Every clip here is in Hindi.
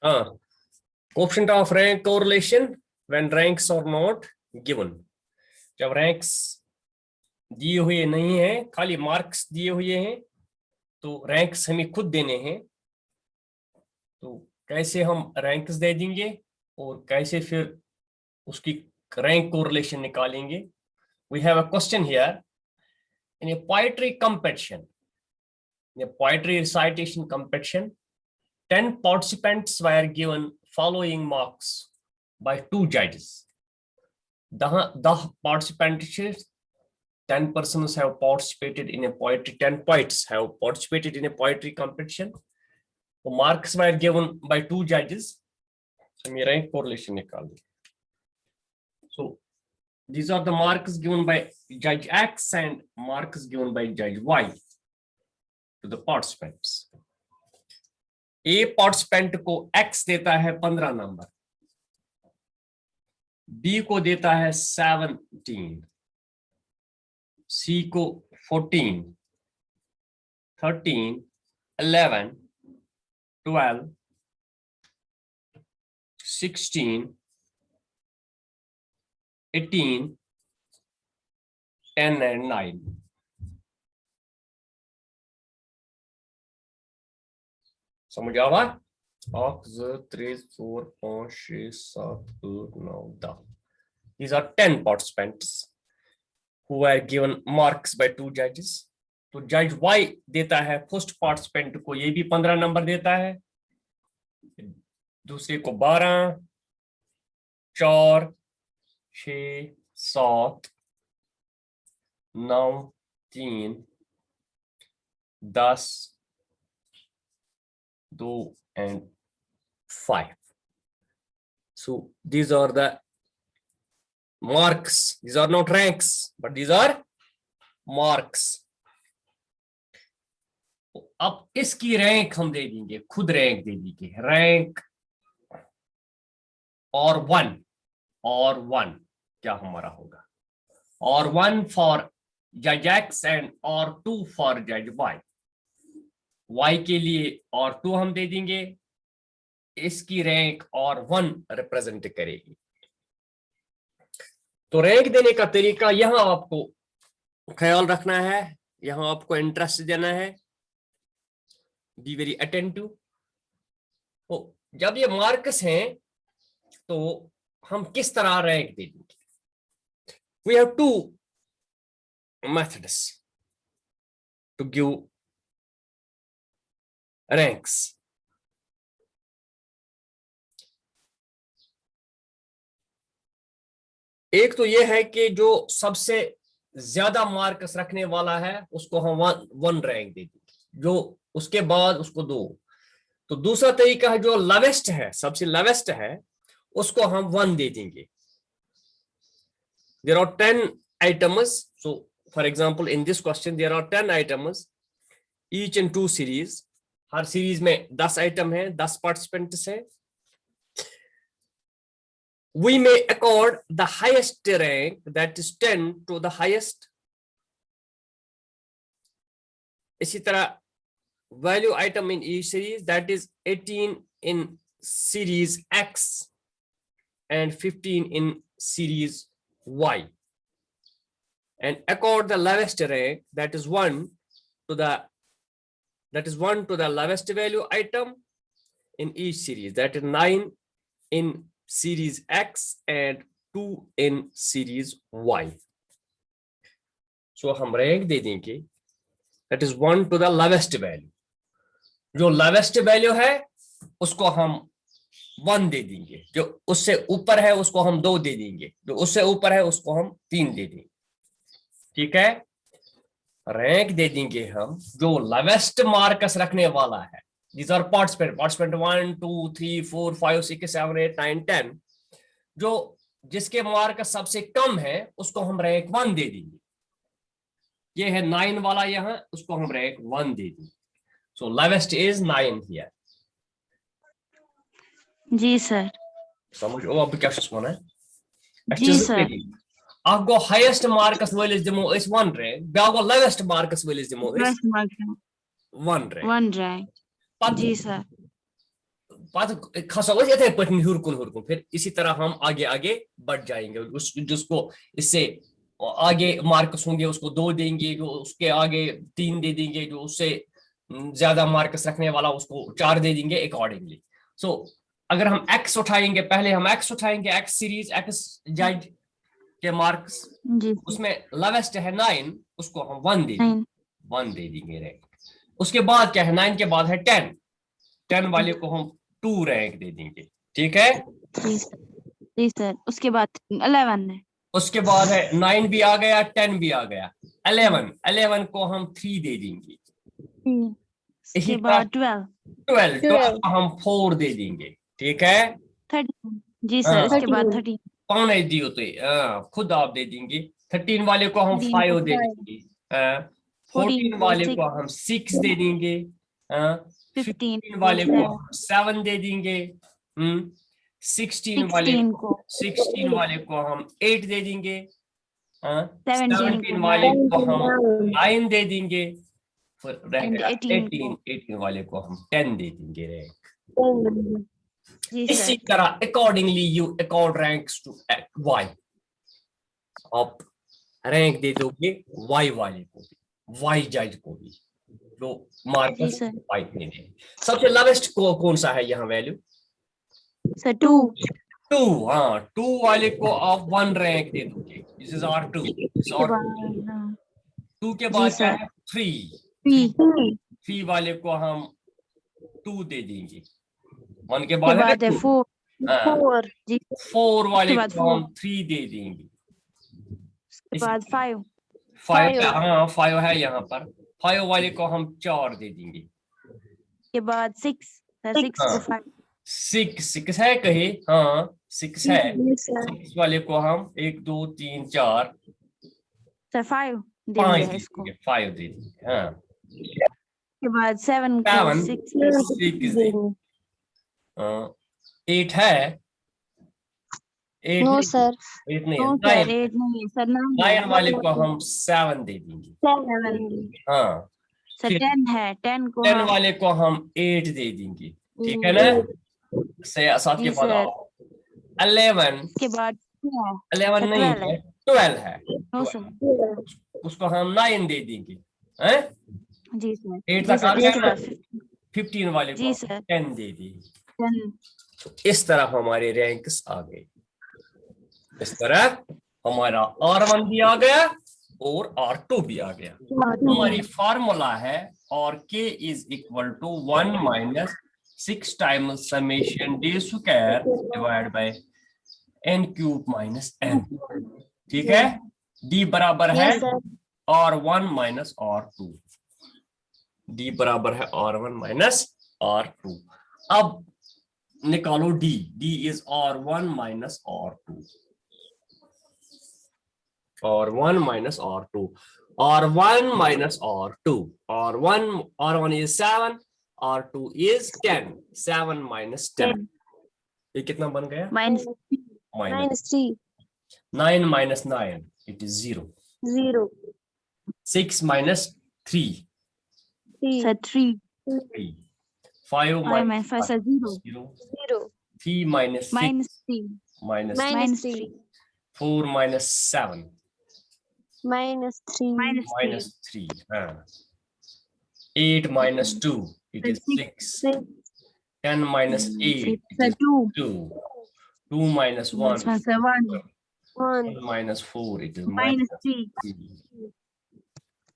हाँ, coefficient of rank correlation when ranks are not given. जब रैंक्स दिए हुए नहीं है, खाली मार्क्स दिए हुए हैं, तो रैंक्स हमें खुद देने हैं। तो कैसे हम रैंक्स दे देंगे और कैसे फिर उसकी रैंक कोरिलेशन निकालेंगे। We have a question here. In a poetry competition, in a poetry recitation competition, 10 participants were given following marks by 2 judges. The participants, 10 persons have participated in a poetry, 10 poets have participated in a poetry competition. The marks were given by 2 judges. So, we rank correlation nikal. So, these are the marks given by Judge X and marks given by Judge Y to the participants. A participant को X देता है 15 नंबर, B को देता है 17, C को 14, 13, 11, 12, 16, 18, 10 and 9. समझ आवा? 1, 2, 3, 4, 5, 6, 7, 8, 9, 10. These are 10 participants who were given marks by 2 judges. तो जज Y देता है फर्स्ट पार्टिसिपेंट को, ये भी 15 नंबर देता है, दूसरे को 12, 4, 6, 7, 9, 3, 10, 2 and 5. So these are the marks. These are not ranks, but these are marks. अब इसकी रैंक हम दे देंगे, खुद रैंक दे देंगे, रैंक और 1 क्या हमारा होगा, और 1 फॉर जज X एंड और 2 फॉर जज Y. Y के लिए और 2 हम दे देंगे, इसकी रैंक और 1 रिप्रेजेंट करेगी। तो रैंक देने का तरीका यहां आपको ख्याल रखना है, यहां आपको इंटरेस्ट देना है, बी वेरी अटेंटिव। तो जब ये मार्क्स हैं तो हम किस तरह रैंक दे देंगे। We have 2 methods to give ranks. एक तो यह है कि जो सबसे ज्यादा मार्क्स रखने वाला है उसको हम 1 रैंक दे देंगे, जो उसके बाद उसको 2। तो दूसरा तरीका है जो लोवेस्ट है, सबसे लोवेस्ट है, उसको हम 1 दे देंगे। There are 10 items. So for example in this question there are 10 items, each in 2 series. Her series में 10 आइटम है, 10 पार्टिसिपेंट्स हैं। We may accord the highest rank, that is 10, to the highest. इसी तरह value item in each series, that is 18 in series X and 15 in series Y, and accord the lowest rank, that is 1 to the lowest value item in each series, that is 9 in series X and 2 in series Y. So हम रैंक दे देंगे, that is 1 to the lowest value. जो lowest value है उसको हम 1 दे देंगे, जो उससे ऊपर है उसको हम 2 दे देंगे, जो उससे ऊपर है उसको हम 3 दे देंगे। ठीक है, रैंक दे देंगे हम जो लोवेस्ट मार्क्स रखने वाला है। These are participant 1, 2, 3, 4, 5, 6, 7, 8, 9, 10। जो जिसके मार्क सबसे कम है उसको हम रैंक 1 दे देंगे। ये है 9 वाला, यहाँ उसको हम रैंक 1 दे देंगे। So lowest is 9 here. जी सर। समझो अब क्या सुना है? जी सर। आपको हाईएस्ट मार्क्स वैल्यूज दिमो इस 1 रैंक, बागो लोवेस्ट मार्क्स वैल्यूज दिमो इस 1 रैंक। 1 रैंक। जी सर। खसो इथे पे हुरकुन फिर इसी तरह हम आगे आगे बढ़ जाएंगे। उस जिसको इससे आगे मार्क्स होंगे उसको 2 देंगे, जो उसके आगे 3 दे देंगे, जो उससे ज्यादा मार्क्स रखने वाला उसको 4 दे देंगे अकॉर्डिंगली। सो अगर हम एक्स उठाएंगे, पहले हम एक्स उठाएंगे, एक्स सीरीज एक्स जज के मार्क्स, जी उसमें लोवेस्ट है 9, उसको हम 1 दे देंगे, 9 1 दे देंगे रैंक। उसके बाद क्या है, 9 के बाद है 10, 10 वाले को हम 2 रैंक दे देंगे, ठीक है। जी सर। उसके बाद 11 है। उसके बाद है 9 भी आ गया, 10 भी आ गया, 11, 11 को हम 3 दे देंगे। इसी उसके तरह बाद 12 12 को हम 4 दे देंगे, ठीक है। 13। जी सर। हाँ, उसके बाद 13 कौन है दियो तो खुद आप दे देंगे। 13 वाले को हम 13 5 को दे 5 देंगे, 14 14 को वाले 6 को हम 6 दे देंगे, 15 15 को वाले को 7 हम 7 दे देंगे, 16 वाले 16 को 16 वाले को हम 8 दे देंगे, 17 को 17 वाले 9 को हम 9 दे देंगे, फिर रह एंड गया 18 को 18 वाले को हम 10 दे देंगे रैंक। जी इसी सर। तरह accordingly you accord ranks to Y, आप रैंक दे दोगे वाई वाले को भी, वाई जज को भी, जो जी मार्क्स सर। वाई दे देंगे। सबसे लोवेस्ट को कौन सा है यहाँ वैल्यू, सर 2 2। हाँ, 2 वाले को आप 1 रैंक दे दोगे, दिस इज आर 2, दिस के आर बाद 2 के जी बाद क्या सर है 3, 3 3 वाले को हम 2 दे देंगे, 1 के के बाद है बाद है 2, 4 हाँ जी 4 उसके वाले बाद को 4 हम 3 दे देंगे। उसके इसी बाद तरह 5 5 हाँ 5 है यहाँ पर, 5 वाले को हम 4 दे देंगे, के बाद 6 सर 6 को हाँ 5 6 है कहीं, हाँ 6 है, 6 वाले को हम 1 2 3 4 सर 5 दे 5 दिया है दे इसको। देंगे, 5 दे देंगे, हाँ के बाद 7 को 7 6 6 दे, 8 है, 8 नो नहीं, सर 8 नहीं है, नो 9 सर 8 नहीं है सर 9 है 9 वाले को हम 7 दे देंगे, 7 हाँ सर फिर 10 है 10 को 10 हम वाले को हम 8 दे देंगे, ठीक है ना। से 7 के जी बाद सर 11, के बाद 11 सर नहीं 12 है, 12 है, नो 12, सर उसको हम 9 दे देंगे, हैं जी सर 8 जी तक आ सर गया उसके ना, बाद 15 वाले को जी हम सर 10 दे देंगे। 10 इस तरह हमारे रैंक्स आ गए, इस तरह हमारा R1 भी आ गया और R2 भी आ गया। हमारी फार्मूला है और K is equal to 1 minus 6 times summation D square divide by n cube minus n, ठीक है। D बराबर है R1 माइनस R2, D बराबर है R1 माइनस R2। अब निकालो D, D is R1 minus R2, R1 minus R2, R1 minus R2, R1 is 7, R2 is 10, 7 minus 10, ये कितना बन गया, minus -3, 9 minus 9, it is 0, 6 minus 3, sir 3 3, 5 5 minus minus 5 5, sir 0 3 minus 6, -3 -3, 4 minus 7, -3, 8 minus 2, it is 6, 10 minus 8, it sir is 2 2, 2 minus 1, sir 1 1 minus 4, it is minus minus 3 3।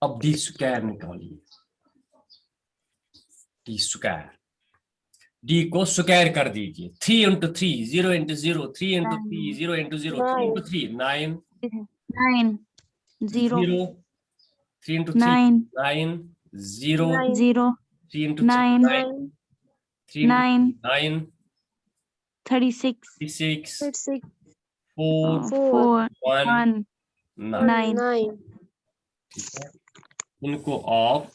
अब D स्क्वायर निकालिए, D स्क्वायर, D को स्क्वायर कर दीजिए, 3 into 3, 0 into 0, 3 into 3, 0 into 0, 3 into 3, 9, 9 0 0, 3 into 3, 9 9, 0, 0 3 into 3, 9 9, 3 into 9 9, 36 36, 4, 4 1, 1 9, 9 ठीक है। इनको आप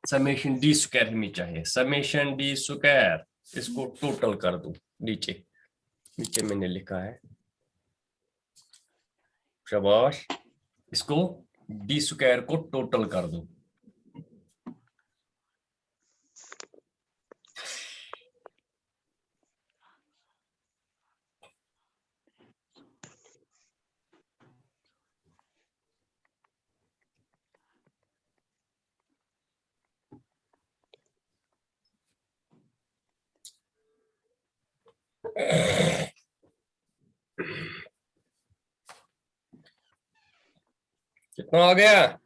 समेशन D स्क्वायर हमें चाहिए, समेशन D स्क्वायर, इसको टोटल कर दो, नीचे नीचे मैंने लिखा है, शाबाश, इसको D स्क्वायर को टोटल कर दो, कितना आ गया?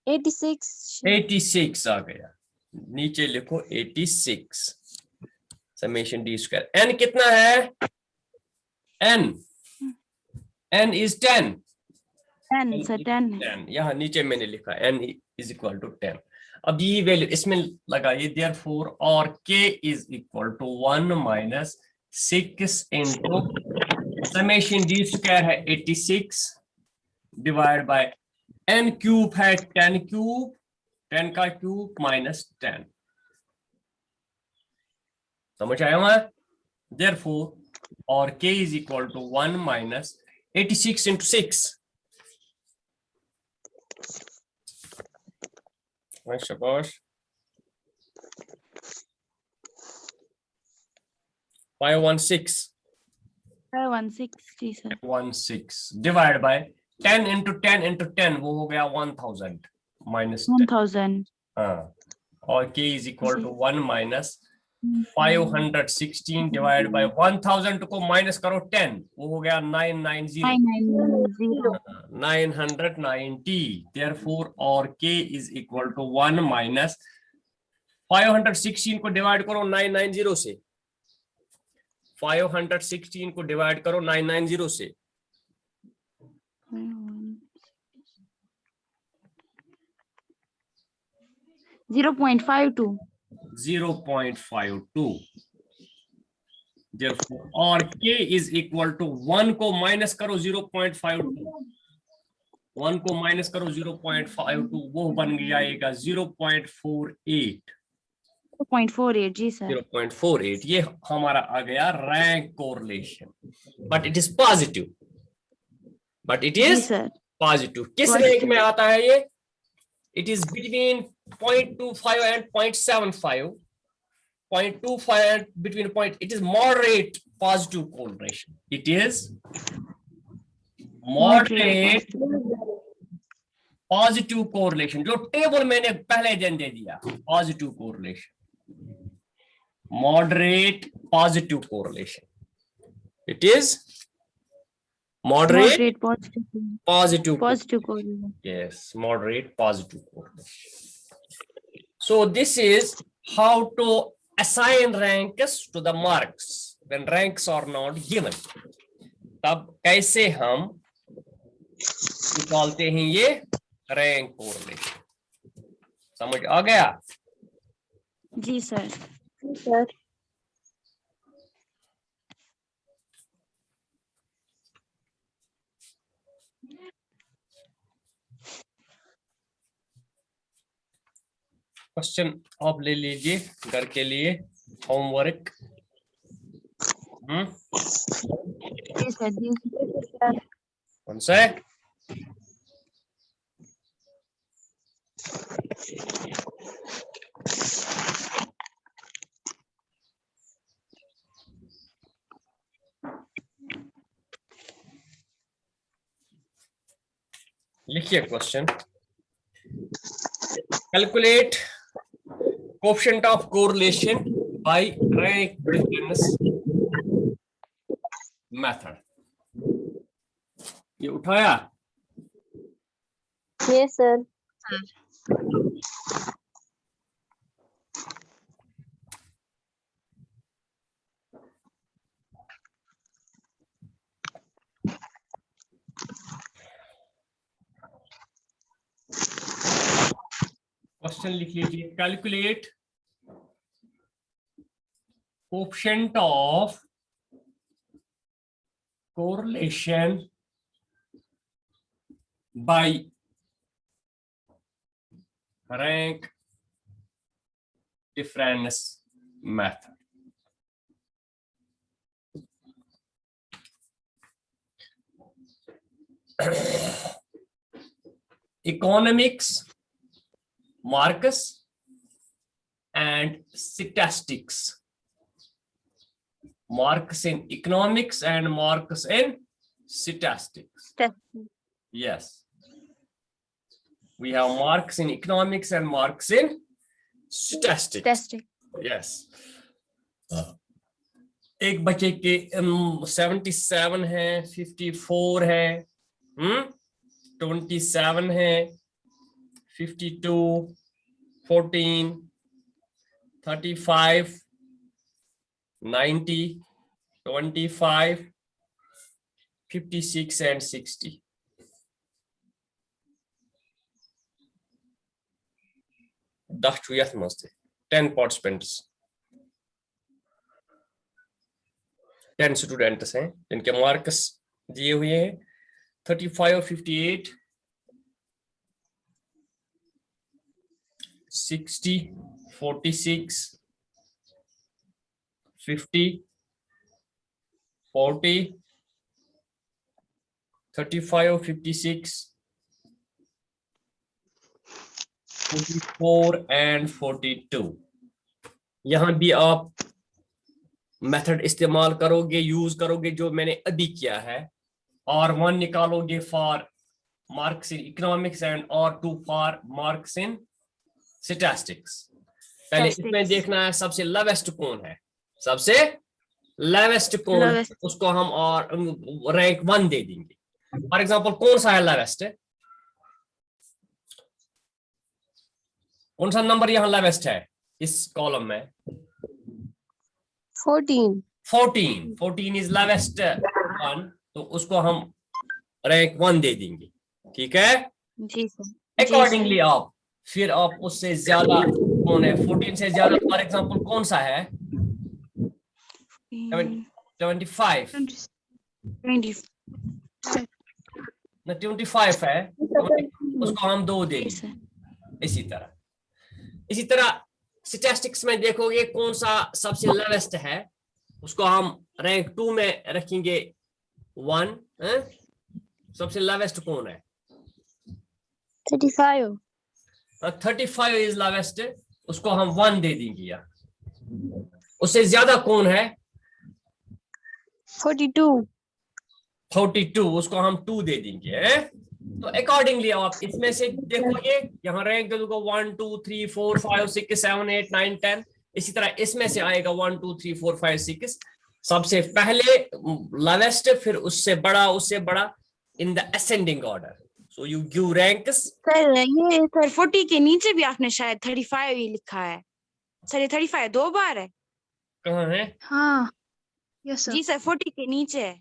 86 86 आ गया। नीचे लिखो 86 समेशन डी स्क्वायर। एन कितना है? N is 10। 10 सर 10 है। 10 यहाँ नीचे मैंने लिखा n इज इक्वल टू 10। अब ये वैल्यू इसमें लगाइए, देयरफॉर और k is equal to 1 minus 6 into summation D square है 86 डिवाइड बाय n क्यूब है 10 क्यूब, 10 का क्यूब माइनस 10। समझ आया हुआ? देयरफॉर और k is equal to 1 minus 86 into 6। शाबाश। 516 जी sir. 16 divide by 10 into 10 into 10 वो हो गया 1000 माइनस 1000। हाँ, और k is equal to 1 minus 516 divide by 1000 को माइनस करो 10 वो हो गया 990 990। देयरफॉर और k is equal to 1 minus 516 को डिवाइड करो 990 से, 516 को डिवाइड करो 990 से, 0.52। 0.52। Therefore, और k इज इक्वल टू 1 को माइनस करो 0.52, 1 को माइनस करो 0.52 वो बन जाएगा 0.48। 0.48 जी सर। 0.48 ये हमारा आ गया rank correlation, but it is positive, but it जी इज सर। पॉजिटिव। किस रैंक में आता है ये? It is between 0.25 and 0.75, 0.25 and between point. It is moderate positive correlation. It is moderate positive correlation. जो टेबल मैंने पहले दिन दे दिया, positive correlation, moderate positive correlation. It is moderate positive correlation. Yes, moderate positive correlation. So this is how to assign ranks to the marks when ranks are not given. तब कैसे हम निकालते हैं ये रैंक कोरिलेशन? समझ आ गया? जी सर। क्वेश्चन आप ले लीजिए घर के लिए होमवर्क। जी सर। कौन सा है? लिखिए question. Calculate coefficient of correlation by rank difference method. ये उठाया? Yes sir. क्वेश्चन लिख लीजिए। Calculate coefficient of correlation by rank difference method. Economics, Marcus, and statistics. Marcus in economics and Marcus in statistics. Yes. We have Marcus in economics and Marcus in statistics. Yes. एक बच्चे के 77 है, 54 है, 27 है, 52, 14, 35, 90, 25, 56 and 60. दस छुयत मस्त 10 participants, 10 स्टूडेंट्स हैं जिनके मार्क्स दिए हुए हैं 35, 58, 60, 46, 50, 40, 35, 56, 44 and 42. यहां भी आप मेथड इस्तेमाल करोगे, यूज करोगे जो मैंने अभी किया है, और 1 निकालोगे for marks in economics and और 2 फॉर मार्क्स इन स्टैटिस्टिक्स। पहले इसमें देखना है सबसे लोवेस्ट कौन है, सबसे लोवेस्ट कौन है, उसको हम और रैंक 1 दे देंगे। फॉर एग्जांपल कौन सा है लोवेस्ट, कौन सा नंबर यहाँ लोवेस्ट है इस कॉलम में? 14 इज लोवेस्ट वन, तो उसको हम रैंक 1 दे देंगे, ठीक है जी सर। अकॉर्डिंगली आप फिर आप उससे ज्यादा कौन है, 14 से ज्यादा फॉर एग्जांपल कौन सा है? 25 ना, 25 है, उसको हम 2 देंगे। इसी तरह स्टैटिस्टिक्स में देखोगे कौन सा सबसे लोवेस्ट है, उसको हम रैंक 2 में रखेंगे 1। सबसे लोवेस्ट कौन है? 35 इज लोवेस्ट, उसको हम 1 दे देंगे यार। उससे ज्यादा कौन है? 42, उसको हम 2 दे देंगे। तो अकॉर्डिंगली आप इसमें से देखोगे, यहाँ रैंक दे दूंगा 1 2 3 4 5 6 7 8 9 10। इसी तरह इसमें से आएगा 1 2 3 4 5 6, सबसे पहले लोवेस्ट, फिर उससे बड़ा in the ascending order. So you give ranks. Sir ये सर 40 के नीचे भी आपने शायद 35 ही लिखा है सर, ये 35 2 बार है। कहाँ है? हाँ यस सर। जी सर 40 के नीचे है।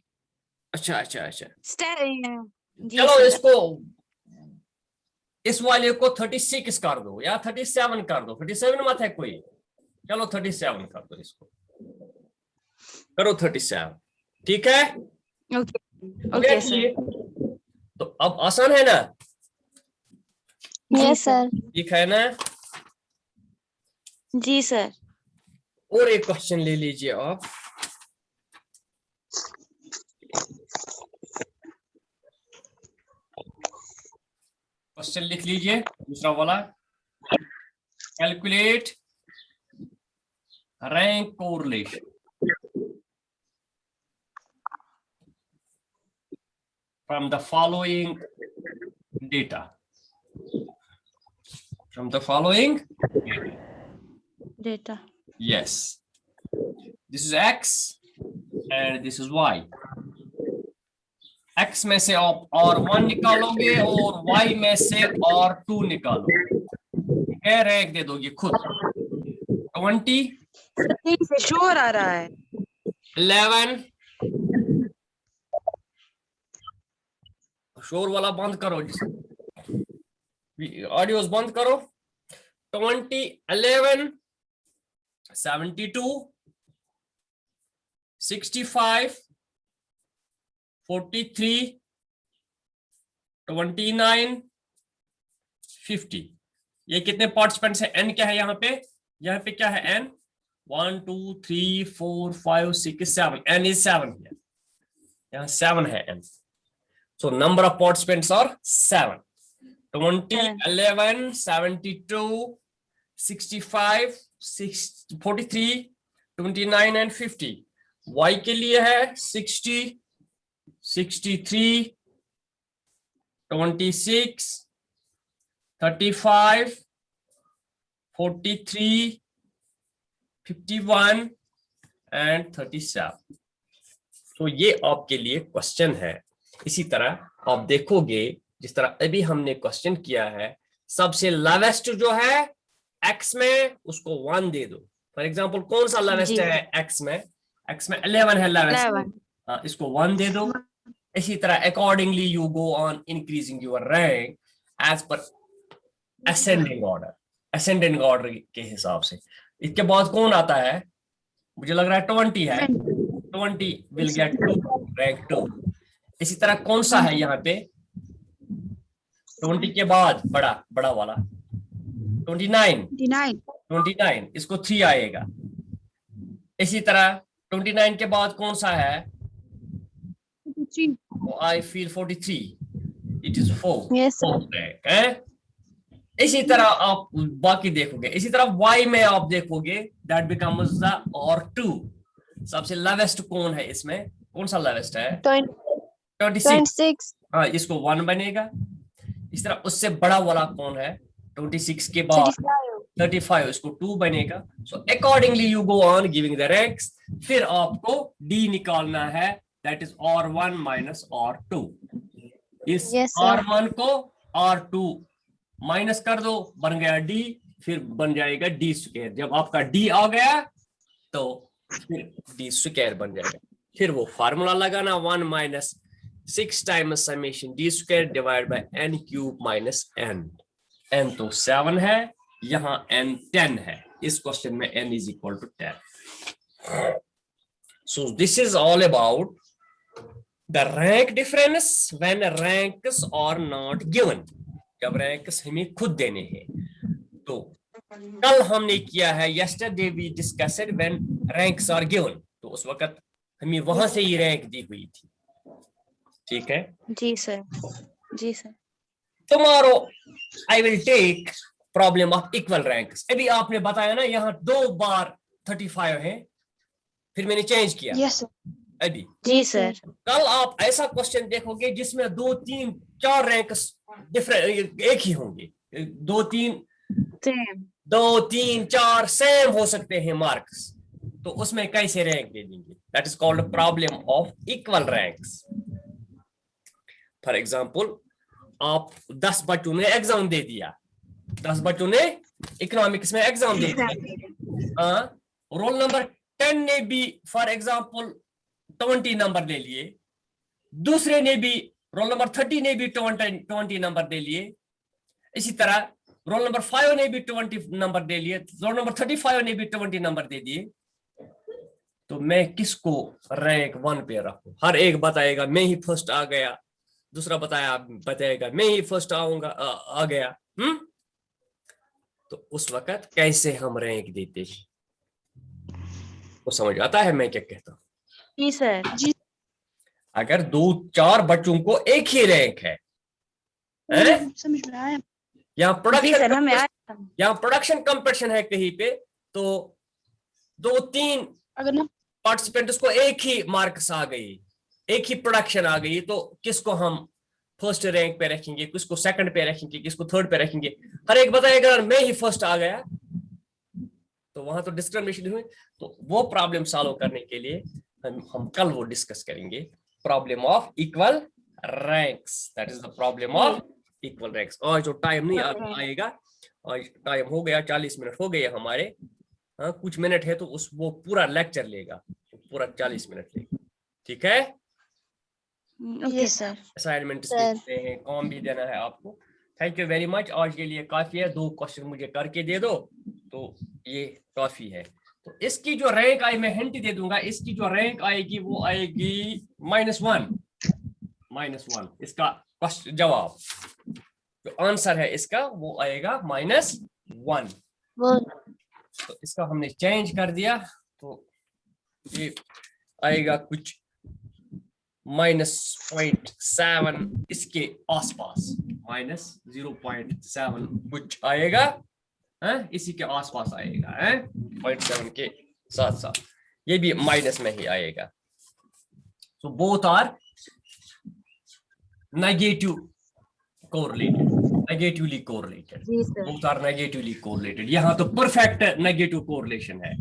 अच्छा। चलो इसको इस वाले को 36 कर दो या 37 कर दो, 37 मत है कोई, चलो 37 कर दो, इसको करो 37, ठीक है ओके सर। तो अब आसान है ना? Yes sir. ठीक है ना? जी सर। और एक क्वेश्चन ले लीजिए आप। क्वेश्चन लिख लीजिए दूसरा वाला, calculate rank correlation from the following data. Yes, this is x and this is y. x में से आप और 1 निकालोगे और y में से और 2 निकालोगे, ठीक है? रैंक दे दोगे खुद। 20 से शोर आ रहा है। 11, शोर वाला बंद करो, ऑडियोस बंद करो। 20, 11, 72, 65, 43, 29, 50। ये कितने पार्टिसिपेंट्स है? n क्या है यहाँ पे क्या है n? 1 2 3 4 5 6 7, n is 7 here. यहाँ 7 है n. So number of participants are 7. 20, 11, 72, 65, 43, 29 and 50. Y के लिए है 60, 63, 26, 35, 43, 51 and 37. तो ये आपके लिए क्वेश्चन है। इसी तरह आप देखोगे जिस तरह अभी हमने क्वेश्चन किया है, सबसे लोवेस्ट जो है x में उसको 1 दे दो। फॉर एग्जांपल कौन सा लोवेस्ट है x में? x में 11 है लोवेस्ट, इसको 1 दे दो। इसी तरह accordingly you go on increasing your rank as पर असेंडिंग ऑर्डर के हिसाब से। इसके बाद कौन आता है? मुझे लग रहा है 20 है। 20 विल गेट टू रैंक 2। इसी तरह कौन सा है यहाँ पे? 20 के बाद बड़ा वाला 29, इसको 3 आएगा। इसी तरह 29 के बाद कौन सा है? I feel 43, it is 4 rank है। इसी तरह आप बाकी देखोगे। इसी तरह y में आप देखोगे that becomes the R2। सबसे लोवेस्ट कौन है इसमें? कौन सा लोवेस्ट है? 26। हाँ, इसको 1 बनेगा। इस तरह उससे बड़ा वाला कौन है? 26 के बाद 35, इसको 2 बनेगा। So accordingly you go on giving the ranks. फिर आपको D निकालना है, that is R1 minus R2। इस R1 को R2 माइनस कर दो, बन गया D, फिर बन जाएगा D स्क्वायर। जब आपका D आ गया तो फिर D स्क्वायर बन जाएगा। फिर वो फार्मूला लगाना 1 minus 6 times summation D square divide by n cube minus n। n तो 7 है, यहाँ n 10 है। इस क्वेश्चन में n is equal to 10। So this is all about the rank difference when ranks are not given. जब रैंक्स हमें खुद देने हैं। तो कल हमने किया है yesterday we discussed when ranks are given। तो उस वक्त हमें वहां से ही रैंक दी हुई थी। ठीक है जी सर, जी sir. Tomorrow I will take problem of equal ranks। अभी आपने बताया ना यहाँ 2 बार 35 है, फिर मैंने चेंज किया। यस अभी जी सर। कल आप ऐसा क्वेश्चन देखोगे जिसमें 2 3 4 रैंक्स डिफरेंट एक ही होंगे। 2 3 4 सेम हो सकते हैं मार्क्स। तो उसमें कैसे रैंक दे देंगे? That is called problem of equal ranks. For example आप 10 बच्चों ने एग्जाम दे दिया, 10 बच्चों ने इकोनॉमिक्स में एग्जाम दे दिया। रोल नंबर 10 ने भी फॉर एग्जांपल 20 नंबर ले लिए, दूसरे ने भी रोल नंबर 30 ने भी 20 नंबर दे लिए। इसी तरह रोल नंबर 5 ने भी 20 नंबर दे लिए, रोल नंबर 35 ने भी 20 नंबर दे दिए। तो मैं किसको रैंक 1 पे रखूं? हर एक बताएगा मैं ही फर्स्ट आ गया, दूसरा बताएगा मैं ही फर्स्ट आ गया। तो उस वक्त कैसे हम रैंक देते हैं? वो समझ आता है मैं क्या कहता हूँ? जी सर जी। अगर 2-4 बच्चों को एक ही रैंक है, समझ में आया। यहाँ प्रोडक्शन कंपटीशन है कहीं पे, तो 2-3 अगर पार्टिसिपेंट्स को एक ही मार्क्स आ गई, एक ही प्रोडक्शन आ गई, तो किसको हम फर्स्ट रैंक पे रखेंगे, किसको सेकंड पे रखेंगे, किसको थर्ड पे रखेंगे? हर एक बताएगा मैं ही फर्स्ट आ गया, तो वहां तो डिस्क्रिमिनेशन हुई। तो वो प्रॉब्लम सॉल्व करने के लिए हम कल वो डिस्कस करेंगे, problem of equal ranks. That is the problem of equal ranks. आज जो टाइम नहीं आएगा, आज टाइम हो गया, 40 मिनट हो गए हमारे। हाँ, कुछ मिनट है तो वो पूरा लेक्चर लेगा, पूरा 40 मिनट लेगा। ठीक है? Okay sir. असाइनमेंट देते हैं, काम भी देना है आपको। Thank you very much. आज के लिए काफी है, 2 क्वेश्चन मुझे करके दे दो तो ये काफी है। तो इसकी जो रैंक आई मैं हिंट दे दूंगा, इसकी जो रैंक आएगी वो आएगी -1। इसका क्वेश्चन जवाब जो आंसर है इसका वो आएगा -1। तो इसका हमने चेंज कर दिया, तो ये आएगा कुछ -0.7 इसके आसपास, -0.7 कुछ आएगा, इसी के आसपास आएगा, 0.7 के साथ साथ ये भी माइनस में ही आएगा। So both are negative correlated, negatively correlated, both are negatively correlated. यहाँ तो परफेक्ट नेगेटिव कोरिलेशन है।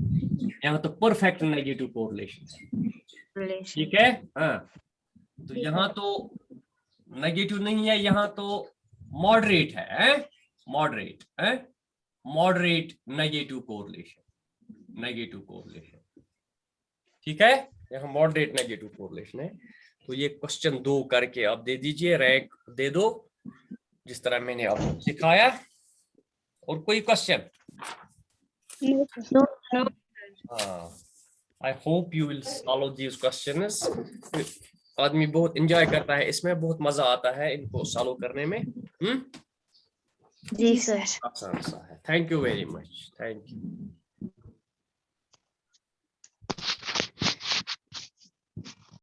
यहाँ तो परफेक्ट नेगेटिव कोरिलेशन है, Relation. ठीक है। हाँ, तो ठीक यहाँ है। तो नेगेटिव नहीं है, यहाँ तो मॉडरेट है, मॉडरेट है, मॉडरेट नेगेटिव कोरिलेशन, ठीक है। यहाँ मॉडरेट नेगेटिव कोरिलेशन है। तो ये क्वेश्चन 2 करके आप दे दीजिए, रैंक दे दो जिस तरह मैंने आपको सिखाया। और कोई क्वेश्चन? No. हाँ, I hope you will solve these questions. आदमी बहुत एंजॉय करता है इसमें, बहुत मजा आता है इनको सॉल्व करने में। जी सर। आसान सा है। Thank you very much, thank you.